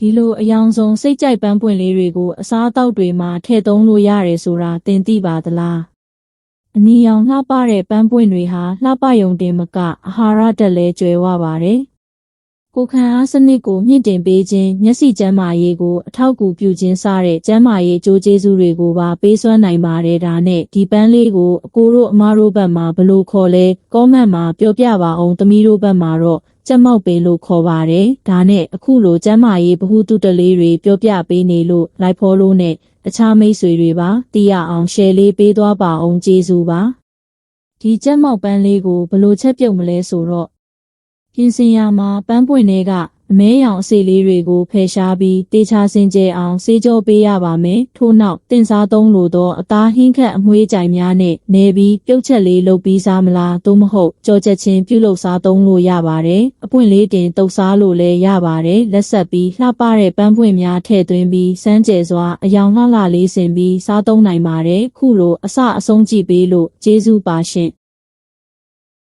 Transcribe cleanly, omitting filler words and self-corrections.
ဒီလိုအယောင်ဆုံးစိတ်ကြိုက်ပန်းပွင့်လေးတွေကိုအစားအသောက်တွေမှာထည့်သုံးလို့ရတယ်ဆိုတာသင်သိပါသလားအနီရောင်လှပတဲ့ပန်းပွင့်တွေဟာလှပယုံတင်မကအာဟာရဓာတ်လည်းကျွယ်ဝပါတယ်ကိုယ်ခံအားစနစ်ကိုမြင့်တင်ပေးခြင်းမျက်စိကျန်းမာရေးကိုအထောက်အကူပြုခြင်းစတဲ့ကျန်းမာရေးကြိုးကျေးဇူးတွေကိုပါပေးစွမ်းနိုင်ပါတယ်ဒါနဲ့ဒီပန်းလေးကိုအကိုတို့အမတို့ဘက်မှာဘယ်လိုခေါ်လဲကောမန့်မှာပြောပြပါအောင်သမီးတို့ဘက်မှာတော့ကြက်မောက်ပင်လို့ခေါ်ပါတယ်ဒါနဲ့အခုလိုကျန်းမာရေးဗဟုသုတလေးတွေပြောပြပေးနေလို့လိုက်ဖောလို့နဲ့တခြားမိတ်ဆွေတွေပါသိရအောင် share လေးပေးသွားပါအောင်ကျေးဇူးပါဒီကြက်မောက်ပန်းလေးကိုဘယ်လိုချက်ပြုတ်မလဲဆိုတော့ပြင်ဆင်ရမှာပန်းပွင့်တွေကအမဲရောင်အစိလေးတွေကိုဖယ်ရှားပြီးတေချာစင်ကြယ်အောင်ဆေးကြောပေးရပါမယ်ထို့နောက်တင်စားသုံးလို့တော့အသားဟင်းခက်အမွှေးကြိုင်များနဲ့နေပြီးပြုတ်ချက်လေးလုပ်ပြီးစားမလားသို့မဟုတ်ကြော်ချက်ချင်းပြုလုပ်စားသုံးလို့ရပါတယ်အပွင့်လေးတင်တုပ်စားလို့လည်းရပါတယ်လက်ဆက်ပြီးလှပတဲ့ပန်းပွင့်များထည့်သွင်းပြီးစမ်းကြယ်စွာအယောင်လှလှလေးဆင်ပြီးစားသုံးနိုင်ပါတယ်ခုလိုအစအဆုံးကြည့်ပေးလို့ကျေးဇူးပါရှင်